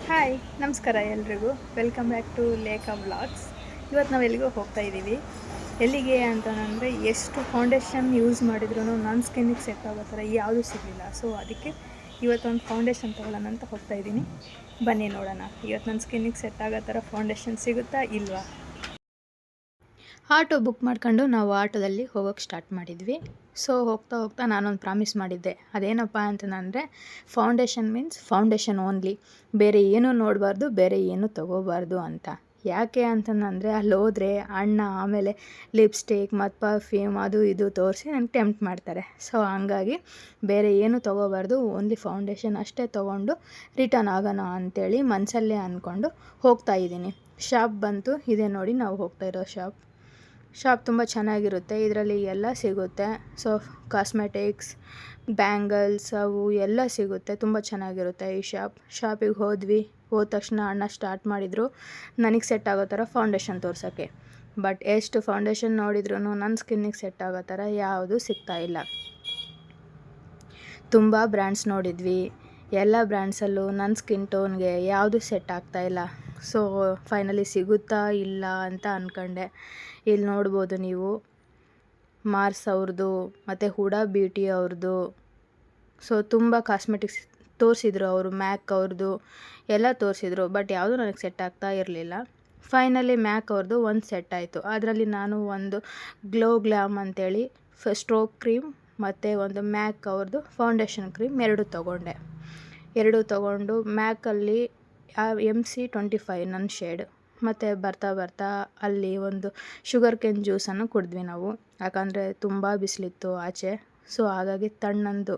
Hi ನಮಸ್ಕಾರ ಎಲ್ರಿಗೂ. Welcome back to Lekha vlogs. ಇವತ್ತು ನಾವು ಎಲ್ಲಿಗೋ ಹೋಗ್ತಾ ಇದ್ದೀವಿ. ಎಲ್ಲಿಗೆ ಅಂತಂದರೆ ಎಷ್ಟು ಫೌಂಡೇಶನ್ ಯೂಸ್ ಮಾಡಿದ್ರೂ ನನ್ನ ಸ್ಕಿನ್ನಿಗೆ ಸೆಟ್ ಆಗೋ ಥರ ಯಾವುದೂ ಸಿಗಲಿಲ್ಲ. ಸೊ ಅದಕ್ಕೆ ಇವತ್ತೊಂದು ಫೌಂಡೇಶನ್ ತೊಗೊಳ್ಳೋಣ ಅಂತ ಹೋಗ್ತಾ ಇದ್ದೀನಿ. ಬನ್ನಿ ನೋಡೋಣ ಇವತ್ತು ನನ್ನ ಸ್ಕಿನ್ನಿಗೆ ಸೆಟ್ ಆಗೋ ಥರ ಫೌಂಡೇಶನ್ ಸಿಗುತ್ತಾ ಇಲ್ವಾ. ಆಟೋ ಬುಕ್ ಮಾಡ್ಕೊಂಡು ನಾವು ಆಟೋದಲ್ಲಿ ಹೋಗೋಕ್ಕೆ ಸ್ಟಾರ್ಟ್ ಮಾಡಿದ್ವಿ. ಸೊ ಹೋಗ್ತಾ ಹೋಗ್ತಾ ನಾನೊಂದು ಪ್ರಾಮಿಸ್ ಮಾಡಿದ್ದೆ. ಅದೇನಪ್ಪ ಅಂತಂದರೆ ಫೌಂಡೇಶನ್ ಮೀನ್ಸ್ ಫೌಂಡೇಶನ್ ಓನ್ಲಿ, ಬೇರೆ ಏನೂ ನೋಡಬಾರ್ದು, ಬೇರೆ ಏನೂ ತೊಗೋಬಾರ್ದು ಅಂತ. ಯಾಕೆ ಅಂತಂದರೆ ಅಲ್ಲಿ ಹೋದರೆ ಅಣ್ಣ ಆಮೇಲೆ ಲಿಪ್ಸ್ಟಿಕ್ ಮತ್ತು ಪರ್ಫ್ಯೂಮ್ ಅದು ಇದು ತೋರಿಸಿ ನನಗೆ ಟೆಂಪ್ಟ್ ಮಾಡ್ತಾರೆ. ಸೊ ಹಂಗಾಗಿ ಬೇರೆ ಏನೂ ತೊಗೋಬಾರ್ದು, ಓನ್ಲಿ ಫೌಂಡೇಶನ್ ಅಷ್ಟೇ ತೊಗೊಂಡು ರಿಟರ್ನ್ ಆಗೋಣ ಅಂಥೇಳಿ ಮನಸಲ್ಲೇ ಅಂದ್ಕೊಂಡು ಹೋಗ್ತಾಯಿದ್ದೀನಿ. ಶಾಪ್ ಬಂತು, ಇದೇ ನೋಡಿ ನಾವು ಹೋಗ್ತಾ ಇರೋ ಶಾಪ್ ತುಂಬ ಚೆನ್ನಾಗಿರುತ್ತೆ. ಇದರಲ್ಲಿ ಎಲ್ಲ ಸಿಗುತ್ತೆ. ಸೊ ಕಾಸ್ಮೆಟಿಕ್ಸ್, ಬ್ಯಾಂಗಲ್ಸ್ ಅವು ಎಲ್ಲ ಸಿಗುತ್ತೆ. ತುಂಬ ಚೆನ್ನಾಗಿರುತ್ತೆ ಈ ಶಾಪಿಗೆ ಹೋದ ತಕ್ಷಣ ಅಣ್ಣ ಸ್ಟಾರ್ಟ್ ಮಾಡಿದರು ನನಗೆ ಸೆಟ್ ಆಗೋ ಥರ ಫೌಂಡೇಶನ್ ತೋರ್ಸೋಕ್ಕೆ. ಬಟ್ ಎಷ್ಟು ಫೌಂಡೇಶನ್ ನೋಡಿದ್ರೂ ನನ್ನ ಸ್ಕಿನ್ನಿಗೆ ಸೆಟ್ ಆಗೋ ಥರ ಯಾವುದೂ ಸಿಗ್ತಾಯಿಲ್ಲ. ತುಂಬ ಬ್ರ್ಯಾಂಡ್ಸ್ ನೋಡಿದ್ವಿ, ಎಲ್ಲ ಬ್ರ್ಯಾಂಡ್ಸಲ್ಲೂ ನನ್ನ ಸ್ಕಿನ್ ಟೋನ್ಗೆ ಯಾವುದೂ ಸೆಟ್ ಆಗ್ತಾಯಿಲ್ಲ. ಸೊ ಫೈನಲಿ ಸಿಗುತ್ತಾ ಇಲ್ಲ ಅಂತ ಅಂದ್ಕೊಂಡೆ. ಇಲ್ಲಿ ನೋಡ್ಬೋದು ನೀವು, ಮಾರ್ಸ್ ಅವ್ರದ್ದು ಮತ್ತು ಹುಡಾ ಬ್ಯೂಟಿ ಅವ್ರದ್ದು. ಸೊ ತುಂಬ ಕಾಸ್ಮೆಟಿಕ್ಸ್ ತೋರಿಸಿದ್ರು ಅವರು, ಮ್ಯಾಕ್ ಅವ್ರದ್ದು ಎಲ್ಲ ತೋರಿಸಿದ್ರು. ಬಟ್ ಯಾವುದೂ ನನಗೆ ಸೆಟ್ ಆಗ್ತಾ ಇರಲಿಲ್ಲ. ಫೈನಲಿ ಮ್ಯಾಕ್ ಅವ್ರದ್ದು ಒಂದು ಸೆಟ್ ಆಯಿತು. ಅದರಲ್ಲಿ ನಾನು ಒಂದು ಗ್ಲೋ ಗ್ಲಾಮ್ ಅಂಥೇಳಿ ಸ್ಟ್ರೋಕ್ ಕ್ರೀಮ್ ಮತ್ತು ಒಂದು ಮ್ಯಾಕ್ ಅವ್ರದ್ದು ಫೌಂಡೇಶನ್ ಕ್ರೀಮ್ ಎರಡು ತೊಗೊಂಡು ಮ್ಯಾಕಲ್ಲಿ MC25 ನನ್ನ ಶೇಡ್. ಮತ್ತು ಬರ್ತಾ ಅಲ್ಲಿ ಒಂದು ಶುಗರ್ ಕೇನ್ ಜ್ಯೂಸನ್ನು ಕುಡಿದ್ವಿ ನಾವು, ಯಾಕಂದರೆ ತುಂಬ ಬಿಸಿಲಿತ್ತು ಆಚೆ. ಸೊ ಹಾಗಾಗಿ ತಣ್ಣಂದು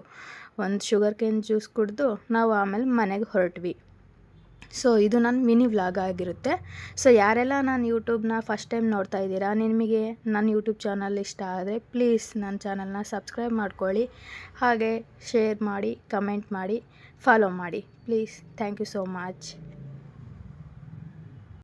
ಒಂದು ಶುಗರ್ ಕೇನ್ ಜ್ಯೂಸ್ ಕುಡಿದು ನಾವು ಆಮೇಲೆ ಮನೆಗೆ ಹೊರಟ್ವಿ. ಸೊ ಇದು ನನ್ನ ಮಿನಿ ವ್ಲಾಗ್ ಆಗಿರುತ್ತೆ. ಸೊ ಯಾರೆಲ್ಲ ನಾನು ಯೂಟ್ಯೂಬ್ನ ಫಸ್ಟ್ ಟೈಮ್ ನೋಡ್ತಾ ಇದ್ದೀರಾ, ನಿಮಗೆ ನನ್ನ ಯೂಟ್ಯೂಬ್ ಚಾನಲ್ ಇಷ್ಟ ಆದರೆ ಪ್ಲೀಸ್ ನನ್ನ ಚಾನಲ್ನ ಸಬ್ಸ್ಕ್ರೈಬ್ ಮಾಡ್ಕೊಳ್ಳಿ, ಹಾಗೆ ಶೇರ್ ಮಾಡಿ, ಕಮೆಂಟ್ ಮಾಡಿ, ಫಾಲೋ ಮಾಡಿ please. Thank you so much.